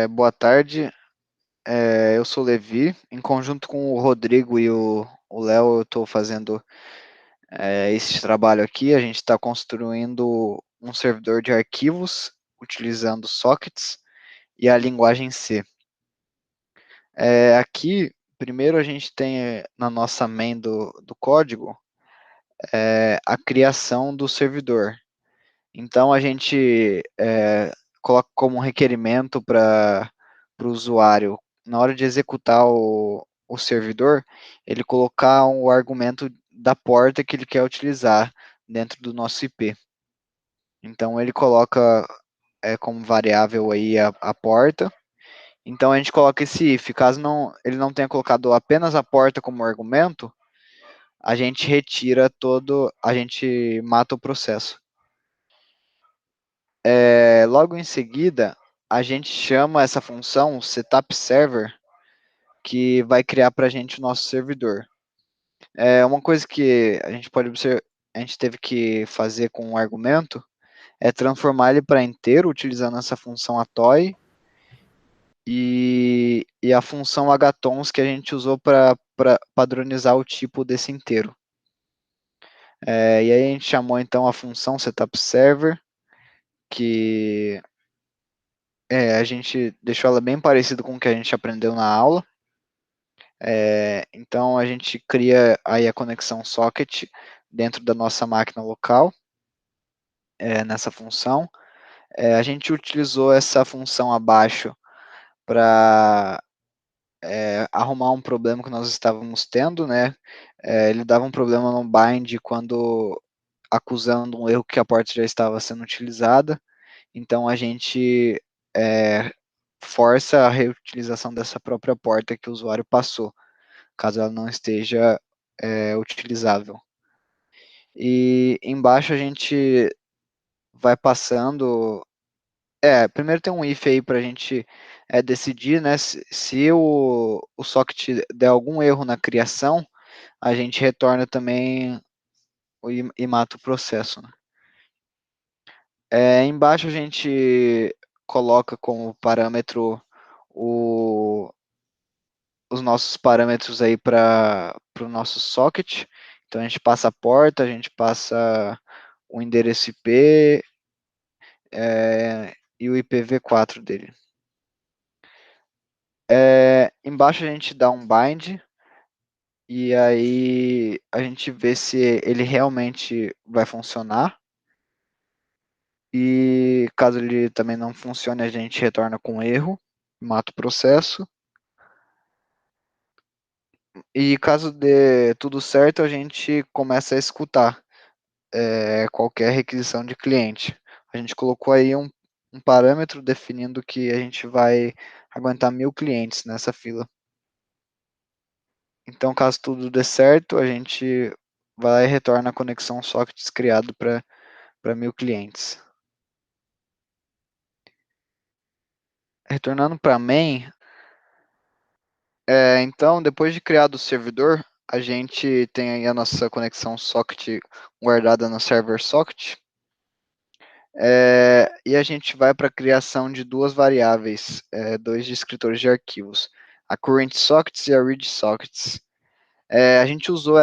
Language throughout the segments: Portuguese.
Boa tarde, eu sou o Levi. Em conjunto com o Rodrigo e o Léo, eu estou fazendo esse trabalho aqui. A gente está construindo um servidor de arquivos utilizando sockets e a linguagem C. Aqui, primeiro a gente tem na nossa main do código a criação do servidor. Então a gente coloca como requerimento para o usuário, na hora de executar o servidor, ele colocar o argumento da porta que ele quer utilizar dentro do nosso IP. Então ele coloca como variável aí a porta. Então a gente coloca esse if. Caso ele não tenha colocado apenas a porta como argumento, a gente retira a gente mata o processo. Logo em seguida, a gente chama essa função setup server, que vai criar para a gente o nosso servidor. Uma coisa que a gente pode observar, a gente teve que fazer com o argumento é transformar ele para inteiro utilizando essa função atoy e a função hTons que a gente usou para padronizar o tipo desse inteiro. E aí a gente chamou então a função setup server, que a gente deixou ela bem parecida com o que a gente aprendeu na aula. Então a gente cria aí a conexão socket dentro da nossa máquina local, nessa função. A gente utilizou essa função abaixo para arrumar um problema que nós estávamos tendo, né? Ele dava um problema no bind quando acusando um erro que a porta já estava sendo utilizada. Então a gente força a reutilização dessa própria porta que o usuário passou, caso ela não esteja utilizável. E embaixo a gente vai passando. Primeiro tem um if aí para a gente decidir, né? Se o socket der algum erro na criação, a gente retorna também e mata o processo, né? Embaixo a gente coloca como parâmetro o, os nossos parâmetros aí para o nosso socket. Então a gente passa a porta, a gente passa o endereço IP e o IPv4 dele. Embaixo a gente dá um bind e aí a gente vê se ele realmente vai funcionar. E caso ele também não funcione, a gente retorna com erro, mata o processo. E caso dê tudo certo, a gente começa a escutar qualquer requisição de cliente. A gente colocou aí um parâmetro definindo que a gente vai aguentar 1000 clientes nessa fila. Então, caso tudo dê certo, a gente vai e retorna a conexão sockets criado para 1000 clientes. Retornando para main, então, depois de criado o servidor, a gente tem aí a nossa conexão socket guardada no server socket. E a gente vai para a criação de duas variáveis, dois descritores de arquivos, a current sockets e a read sockets. A gente usou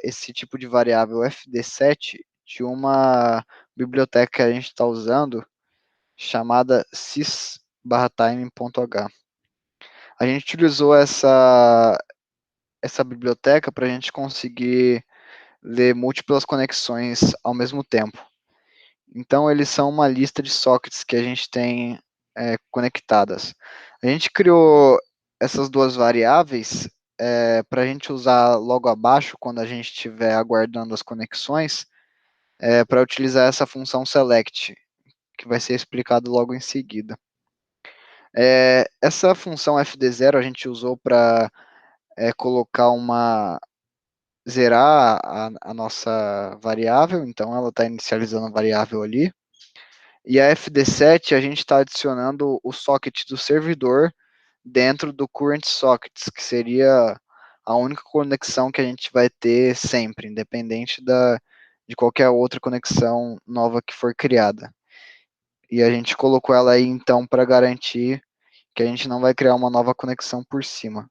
esse tipo de variável fd7 de uma biblioteca que a gente está usando, chamada sys/time.h. A gente utilizou essa biblioteca para a gente conseguir ler múltiplas conexões ao mesmo tempo. Então, eles são uma lista de sockets que a gente tem conectadas. A gente criou essas duas variáveis para a gente usar logo abaixo, quando a gente estiver aguardando as conexões, para utilizar essa função select, que vai ser explicado logo em seguida. Essa função fd0 a gente usou para colocar zerar a nossa variável, então ela está inicializando a variável ali. E a fd7 a gente está adicionando o socket do servidor dentro do current sockets, que seria a única conexão que a gente vai ter sempre, independente de qualquer outra conexão nova que for criada. E a gente colocou ela aí então para garantir que a gente não vai criar uma nova conexão por cima.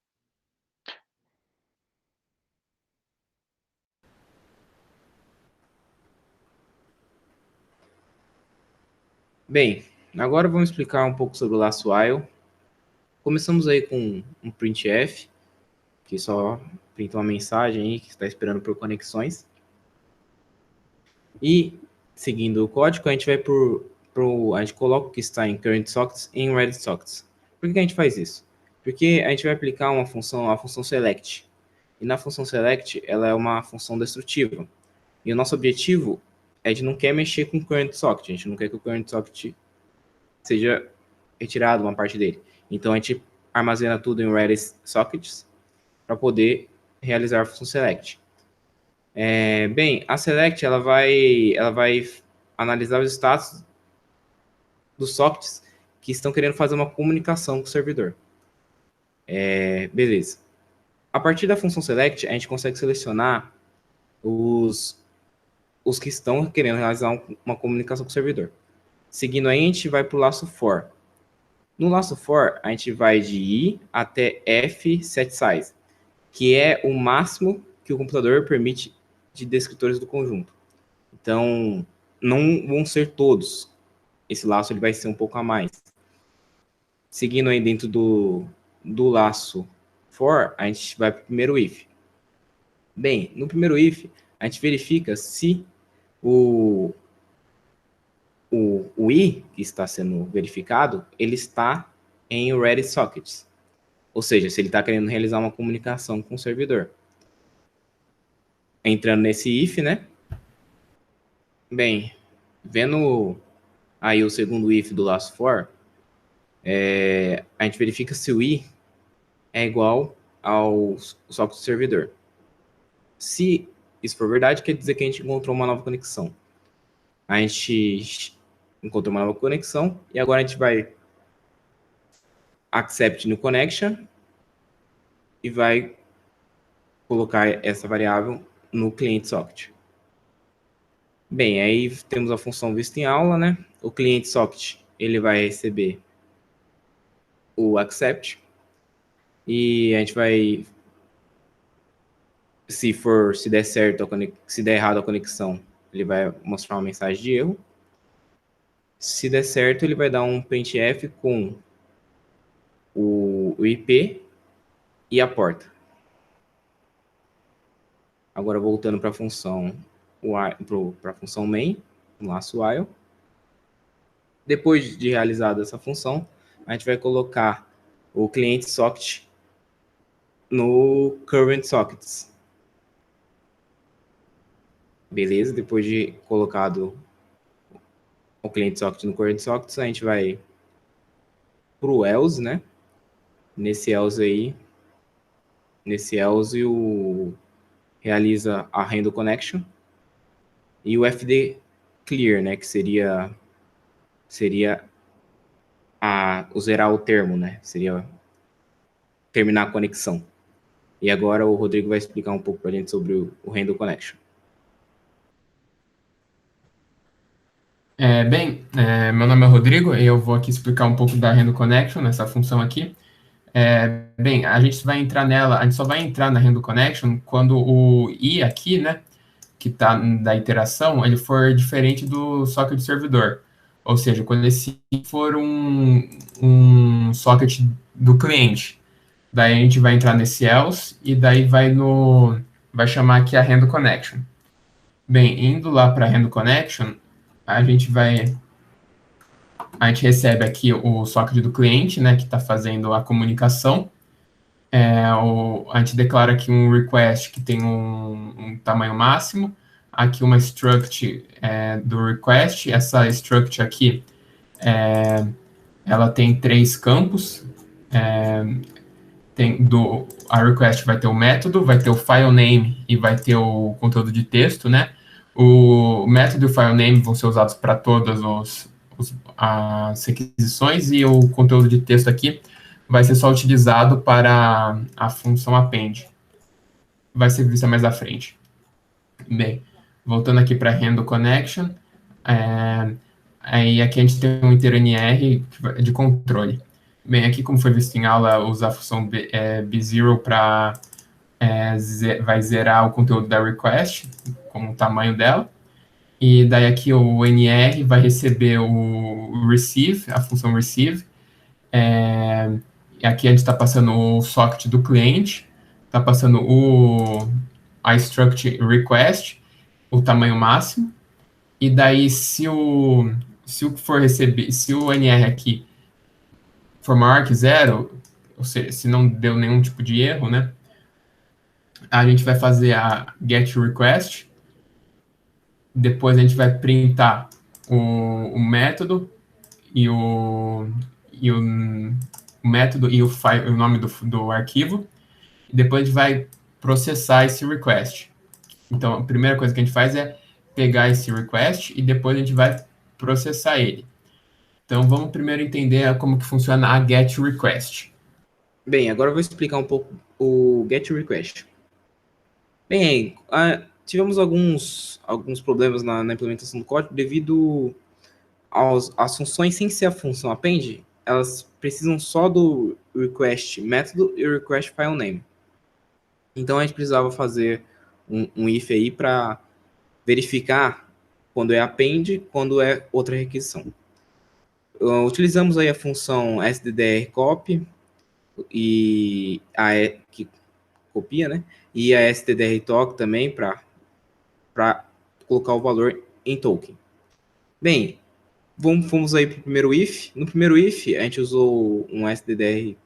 Bem, agora vamos explicar um pouco sobre o laço while. Começamos aí com um printf, que só printa uma mensagem aí que está esperando por conexões. E, seguindo o código, a gente vai a gente coloca o que está em current sockets em ready sockets. Por que a gente faz isso? Porque a gente vai aplicar uma função, a função select. E na função select, ela é uma função destrutiva. E o nosso objetivo é de não quer mexer com o current socket. A gente não quer que o current socket seja retirado uma parte dele. Então a gente armazena tudo em ready sockets para poder realizar a função select. Bem, a select ela vai analisar os status dos sockets que estão querendo fazer uma comunicação com o servidor. Beleza. A partir da função select, a gente consegue selecionar os que estão querendo realizar uma comunicação com o servidor. Seguindo aí, a gente vai para o laço for. No laço for, a gente vai de i até f set size, que é o máximo que o computador permite de descritores do conjunto. Então, não vão ser todos. Esse laço ele vai ser um pouco a mais. Seguindo aí dentro do laço for, a gente vai para o primeiro if. Bem, no primeiro if, a gente verifica se o i que está sendo verificado, ele está em ready sockets. Ou seja, se ele está querendo realizar uma comunicação com o servidor. Entrando nesse if, né? Bem, vendo aí o segundo if do last for, a gente verifica se o i é igual ao socket do servidor. Se isso for verdade, quer dizer que a gente encontrou uma nova conexão. A gente encontrou uma nova conexão e agora a gente vai accept new connection e vai colocar essa variável no cliente socket. Bem, aí temos a função vista em aula, né? O cliente socket, ele vai receber o accept e a gente vai, se der certo, se der errado a conexão, ele vai mostrar uma mensagem de erro. Se der certo, ele vai dar um printf com o IP e a porta. Agora voltando para a função main, no laço while. Depois de realizada essa função, a gente vai colocar o cliente socket no current sockets. Beleza? Depois de colocado o cliente socket no current sockets, a gente vai para o else, né? Nesse else, realiza a handle connection e o fd clear, né? Que seria o zerar o termo, né? Seria terminar a conexão. E agora o Rodrigo vai explicar um pouco para a gente sobre o handle connection. Meu nome é Rodrigo e eu vou aqui explicar um pouco da Handle Connection, nessa função aqui. A gente vai entrar nela, a gente só vai entrar na Handle Connection quando o i aqui, né, que está da iteração, ele for diferente do socket do servidor. Ou seja, quando esse i for um socket do cliente. Daí a gente vai entrar nesse else e daí vai chamar aqui a Handle Connection. Bem, indo lá para a Handle Connection, a gente recebe aqui o socket do cliente, né, que está fazendo a comunicação. A gente declara aqui um request que tem um tamanho máximo, aqui uma struct do request. Essa struct aqui, ela tem 3 campos. A request vai ter o método, vai ter o file name e vai ter o conteúdo de texto, né? O método e o file name vão ser usados para todas as requisições e o conteúdo de texto aqui vai ser só utilizado para a função append. Vai ser vista mais à frente. Bem, voltando aqui para handle connection, aí aqui a gente tem um iter NR de controle. Bem, aqui, como foi visto em aula, usar a função b0 para vai zerar o conteúdo da request, com o tamanho dela. E daí aqui o NR vai receber o receive, a função receive. Aqui a gente está passando o socket do cliente, está passando a struct request, o tamanho máximo. E daí, se o NR aqui for maior que 0, ou seja, se não deu nenhum tipo de erro, né? A gente vai fazer a get request, depois a gente vai printar o método e o método e o nome do arquivo, e depois a gente vai processar esse request. Então, a primeira coisa que a gente faz é pegar esse request e depois a gente vai processar ele. Então, vamos primeiro entender como que funciona a get request. Bem, agora eu vou explicar um pouco o get request. Bem, tivemos alguns problemas na implementação do código devido às funções sem ser a função append, elas precisam só do request método e o request file name. Então a gente precisava fazer um if aí para verificar quando é append, quando é outra requisição. Utilizamos aí a função stdrcopy e que copia, né? E a stdrtalk também para colocar o valor em token. Bem, fomos aí para o primeiro if. No primeiro if, a gente usou um stdr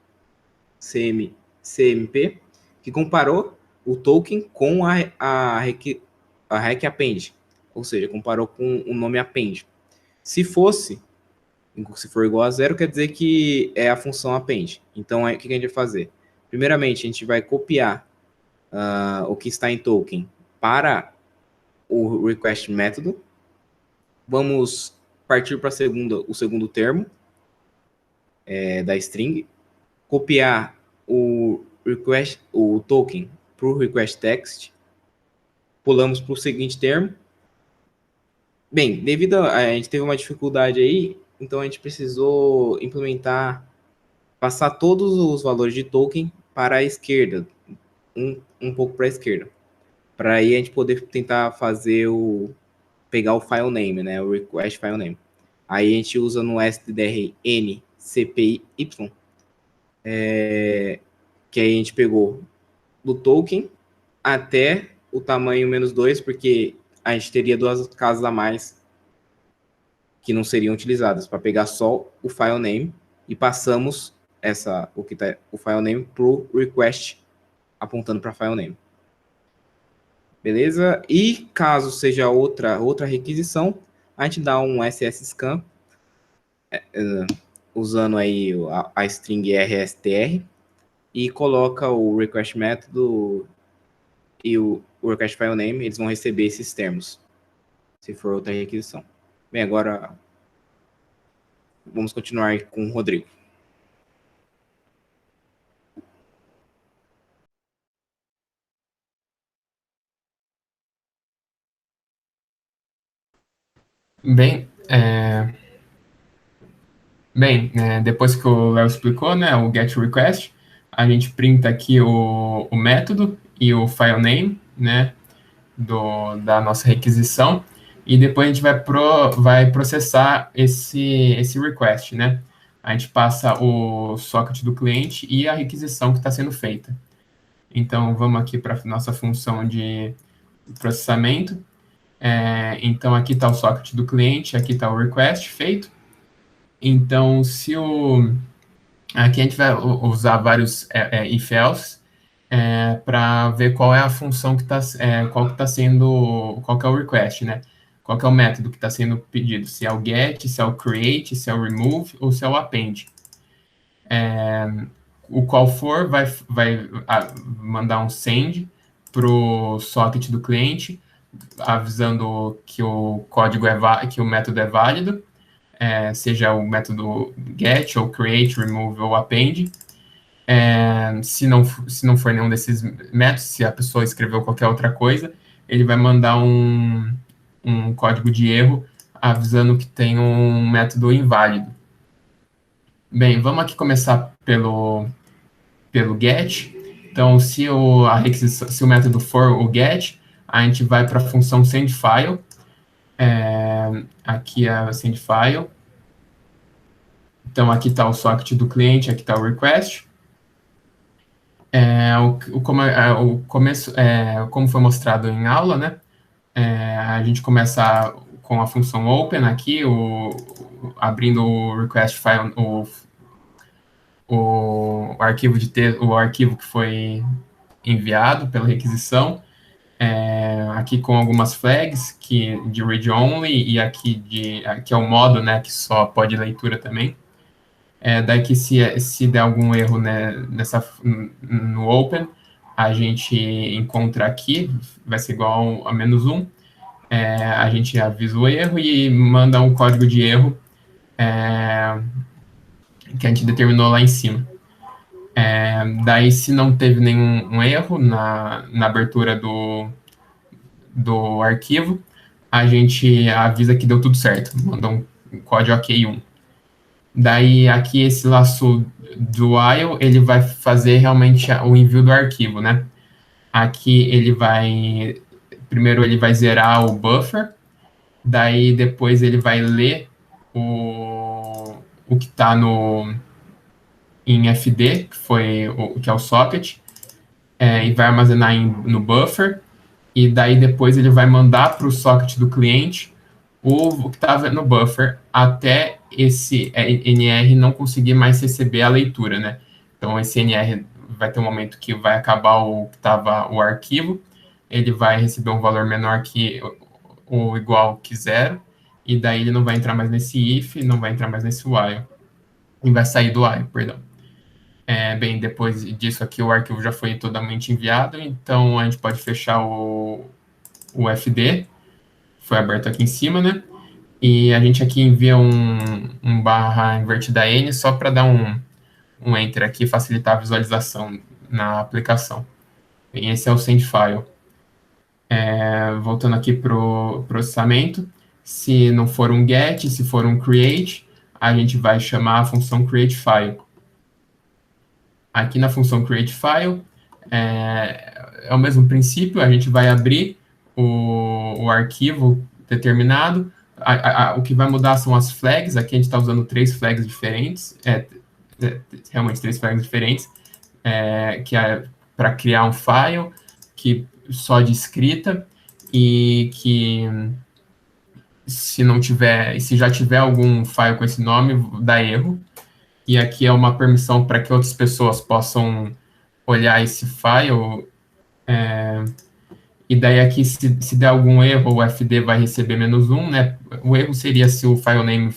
CMP que comparou o token com a rec append, ou seja, comparou com o nome append. Se for igual a 0, quer dizer que é a função append. Então, o que a gente vai fazer? Primeiramente, a gente vai copiar o que está em token para o request método. Vamos partir para o segundo termo da string, copiar o token para o request text, pulamos para o seguinte termo. Bem, devido a gente teve uma dificuldade aí, então a gente precisou passar todos os valores de token para a esquerda, um pouco para a esquerda, para aí a gente poder tentar pegar o file name, né, o request file name. Aí a gente usa no stdr cpy, que aí a gente pegou do token até o tamanho -2, porque a gente teria duas casas a mais que não seriam utilizadas, para pegar só o file name, e passamos o file name para o request apontando para file name. Beleza? E caso seja outra requisição, a gente dá um ss-scan usando aí a string rstr e coloca o request método e o request file name, eles vão receber esses termos, se for outra requisição. Bem, agora vamos continuar com o Rodrigo. Bem, depois que o Léo explicou, né, o get request, a gente printa aqui o método e o file name, né, da nossa requisição, e depois a gente vai processar esse request, né? A gente passa o socket do cliente e a requisição que está sendo feita. Então, vamos aqui para a nossa função de processamento. Então, aqui está o socket do cliente, aqui está o request feito. Então, aqui a gente vai usar vários if-else para ver qual é a função que está qual que é o request, né? Qual que é o método que está sendo pedido, se é o get, se é o create, se é o remove ou se é o append. O qual for vai mandar um send para o socket do cliente, avisando que o que o método é válido, seja o método get, ou create, remove ou append. Se não for nenhum desses métodos, se a pessoa escreveu qualquer outra coisa, ele vai mandar um código de erro avisando que tem um método inválido. Bem, vamos aqui começar pelo get. Então, se o método for o get, a gente vai para a função sendFile. Aqui é a sendFile. Então, aqui está o socket do cliente, aqui está o request. Como foi mostrado em aula, né? A gente começa com a função open aqui, abrindo o request file, o arquivo de texto, o arquivo que foi enviado pela requisição, aqui com algumas flags de read only, e aqui é o modo, né, que só pode leitura também. Daí que se der algum erro, né, no open, a gente encontra aqui, vai ser igual a -1, a gente avisa o erro e manda um código de erro que a gente determinou lá em cima. Daí, se não teve nenhum erro na abertura do arquivo, a gente avisa que deu tudo certo, manda um código OK 1. Daí, aqui, esse laço do while, ele vai fazer realmente o envio do arquivo, né? Aqui, primeiro ele vai zerar o buffer, daí depois ele vai ler o que está em FD, que é o socket, e vai armazenar no buffer, e daí depois ele vai mandar para o socket do cliente o que estava no buffer, até esse NR não conseguir mais receber a leitura, né? Então, esse NR vai ter um momento que vai acabar o que estava o arquivo, ele vai receber um valor menor que ou igual que 0, e daí ele não vai entrar mais nesse if, não vai entrar mais nesse while, e vai sair do while, perdão. Bem, depois disso aqui o arquivo já foi totalmente enviado, então a gente pode fechar o FD, foi aberto aqui em cima, né? E a gente aqui envia um barra invertida N só para dar um enter aqui e facilitar a visualização na aplicação. E esse é o sendFile. Voltando aqui para o processamento, se não for um get, se for um create, a gente vai chamar a função createFile. Aqui na função createFile, é o mesmo princípio, a gente vai abrir o arquivo determinado. O que vai mudar são as flags. Aqui a gente está usando 3 flags diferentes, realmente 3 flags diferentes, que é para criar um file só de escrita, e que se já tiver algum file com esse nome, dá erro. E aqui é uma permissão para que outras pessoas possam olhar esse file. E daí aqui, se der algum erro, o FD vai receber -1, né? O erro seria se o file name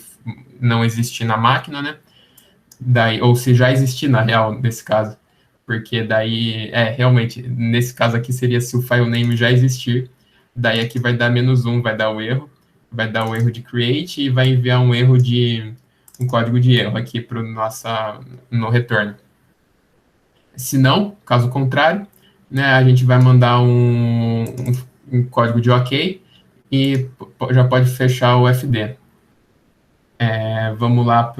não existir na máquina, né? Daí, ou se já existir, na real, nesse caso. Porque daí, realmente, nesse caso aqui seria se o file name já existir. Daí aqui vai dar -1, vai dar o erro. Vai dar o erro de create e vai enviar um código de erro aqui para no retorno. Se não, caso contrário, né, a gente vai mandar um código de OK e já pode fechar o FD. Vamos lá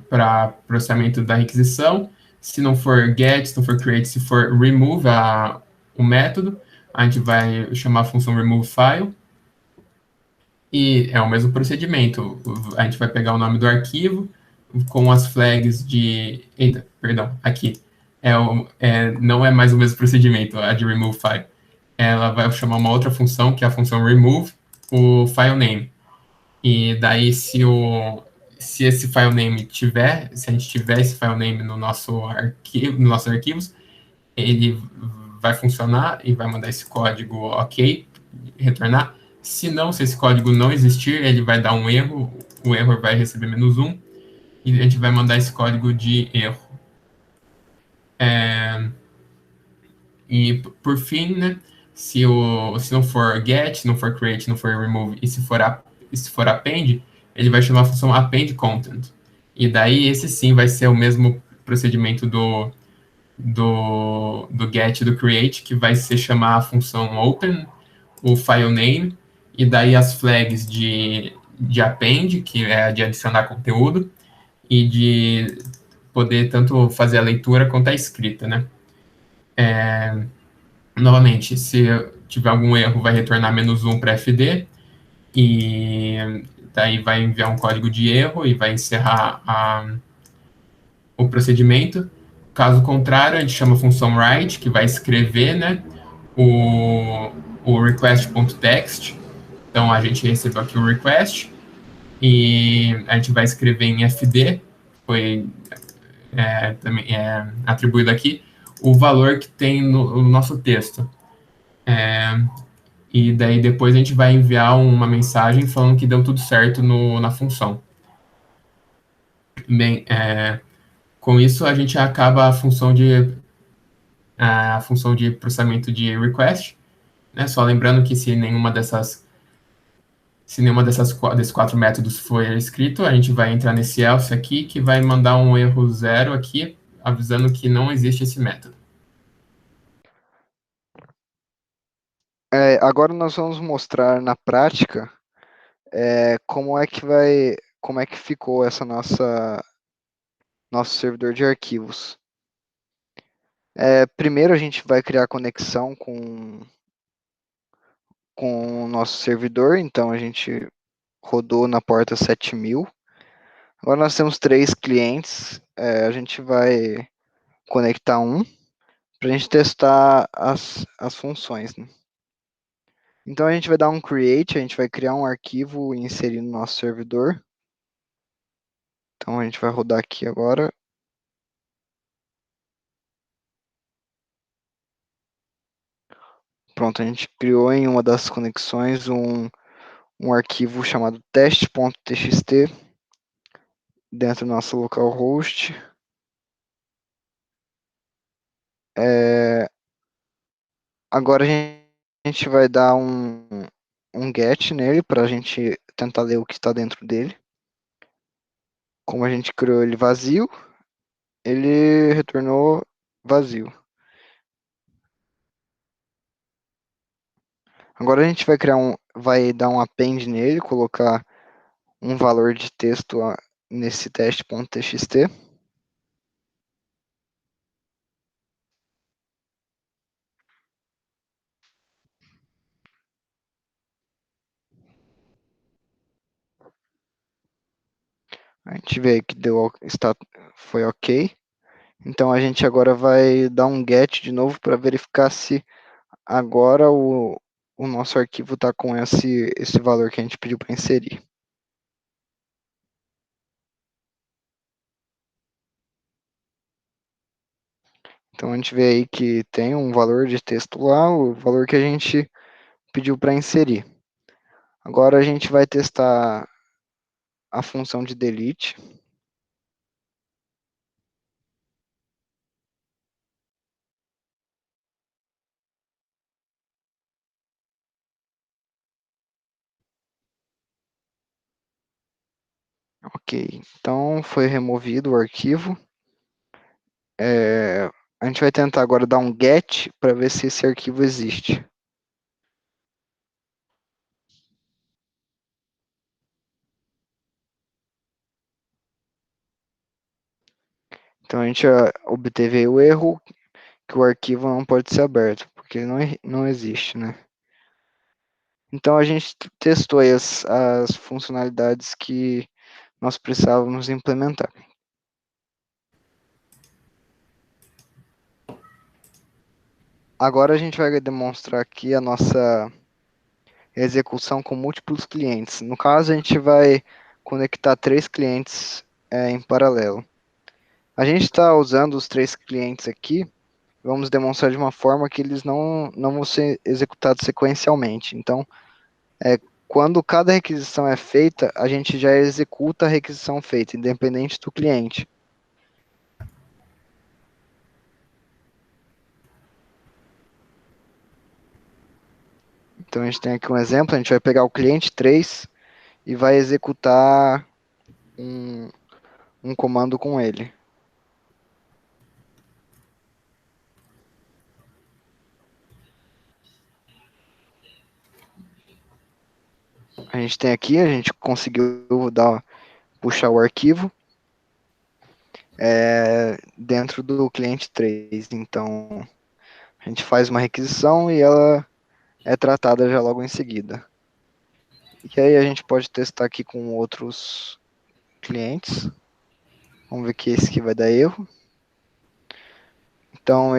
para processamento da requisição. Se não for get, se não for create, se for remove o método, a gente vai chamar a função removeFile. E é o mesmo procedimento. A gente vai pegar o nome do arquivo com as flags de... Eita, perdão, aqui. Não é mais o mesmo procedimento, a de removeFile. Ela vai chamar uma outra função, que é a função remove, o file name. E daí, se esse file name se a gente tiver esse file name no nosso arquivo, nos nossos arquivos, ele vai funcionar e vai mandar esse código OK, retornar. Se esse código não existir, ele vai dar um erro, o erro vai receber -1, e a gente vai mandar esse código de erro. E, por fim, né, se não for get, se não for create, se não for remove, e se for append, ele vai chamar a função append content. E daí, esse sim vai ser o mesmo procedimento do get e do create, que vai ser chamar a função open, o file name, e daí as flags de append, que é a de adicionar conteúdo, e de poder tanto fazer a leitura quanto a escrita, né? Novamente, se tiver algum erro, vai retornar -1 para FD, e daí vai enviar um código de erro e vai encerrar o procedimento. Caso contrário, a gente chama a função write, que vai escrever, né, o request.text. Então, a gente recebeu aqui o request, e a gente vai escrever em FD, foi também atribuído aqui, o valor que tem no nosso texto. E daí depois a gente vai enviar uma mensagem falando que deu tudo certo na função. Bem, com isso a gente acaba a função de processamento de request, né? Só lembrando que se nenhuma desses 4 métodos for escrito, a gente vai entrar nesse else aqui, que vai mandar um erro 0 aqui, avisando que não existe esse método. Agora nós vamos mostrar na prática como é que ficou essa nosso servidor de arquivos. Primeiro a gente vai criar conexão com o nosso servidor, então a gente rodou na porta 7000. Agora nós temos 3 clientes, a gente vai conectar um para a gente testar as funções, né? Então a gente vai dar um create, a gente vai criar um arquivo e inserir no nosso servidor. Então a gente vai rodar aqui agora. Pronto, a gente criou em uma das conexões um arquivo chamado teste.txt dentro do nosso localhost. Agora a gente vai dar um get nele para a gente tentar ler o que está dentro dele. Como a gente criou ele vazio, ele retornou vazio. Agora a gente vai dar um append nele, colocar um valor de texto nesse teste.txt. A gente vê que foi ok. Então a gente agora vai dar um get de novo para verificar se agora o nosso arquivo está com esse valor que a gente pediu para inserir. Então a gente vê aí que tem um valor de texto lá, o valor que a gente pediu para inserir. Agora a gente vai testar a função de delete. Ok, então foi removido o arquivo. A gente vai tentar agora dar um get para ver se esse arquivo existe. Então a gente obteve o erro que o arquivo não pode ser aberto, porque ele não existe, né? Então a gente testou aí as funcionalidades que nós precisávamos implementar. Agora a gente vai demonstrar aqui a nossa execução com múltiplos clientes. No caso, a gente vai conectar 3 clientes em paralelo. A gente está usando os 3 clientes aqui, vamos demonstrar de uma forma que eles não vão ser executados sequencialmente. Então, quando cada requisição é feita, a gente já executa a requisição feita, independente do cliente. Então a gente tem aqui um exemplo, a gente vai pegar o cliente 3 e vai executar um comando com ele. A gente tem aqui, a gente conseguiu puxar o arquivo. dentro do cliente 3. Então, a gente faz uma requisição e ela é tratada já logo em seguida. E aí a gente pode testar aqui com outros clientes. Vamos ver que esse aqui vai dar erro. Então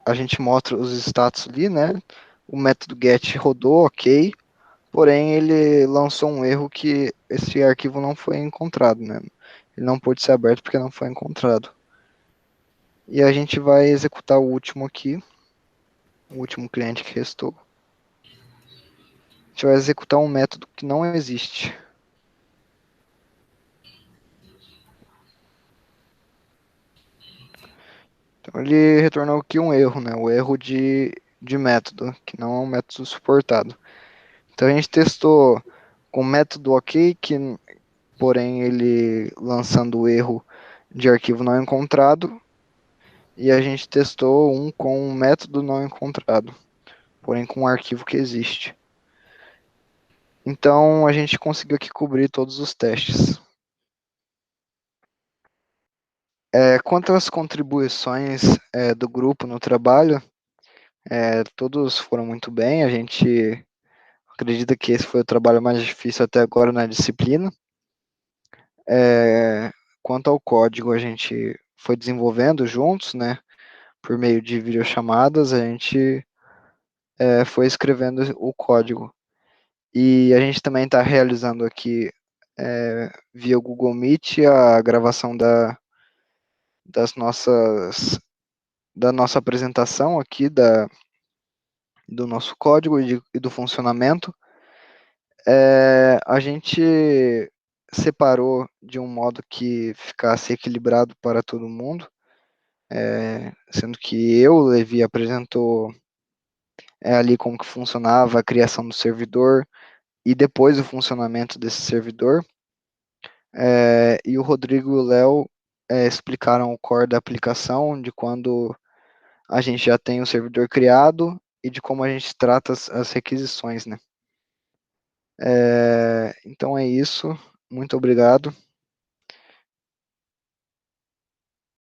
a gente mostra os status ali, né? O método get rodou, ok. Porém, ele lançou um erro que esse arquivo não foi encontrado, né? Ele não pôde ser aberto porque não foi encontrado. E a gente vai executar o último aqui, o último cliente que restou. A gente vai executar um método que não existe. Então ele retornou aqui um erro, né? O erro de método, que não é um método suportado. Então a gente testou com o método ok, que porém ele lançando o erro de arquivo não encontrado, e a gente testou um com um método não encontrado, porém com um arquivo que existe. Então a gente conseguiu aqui cobrir todos os testes. Quanto às contribuições do grupo no trabalho, todos foram muito bem. A gente acredita que esse foi o trabalho mais difícil até agora na disciplina. Quanto ao código, a gente foi desenvolvendo juntos, né? Por meio de videochamadas, a gente foi escrevendo o código. E a gente também está realizando aqui, via Google Meet, a gravação da nossa apresentação aqui, do nosso código e do funcionamento. A gente separou de um modo que ficasse equilibrado para todo mundo, sendo que o Levi apresentou ali como que funcionava a criação do servidor e depois o funcionamento desse servidor. E o Rodrigo e o Léo explicaram o core da aplicação, de quando a gente já tem o servidor criado e de como a gente trata as requisições, né? Então é isso. Muito obrigado.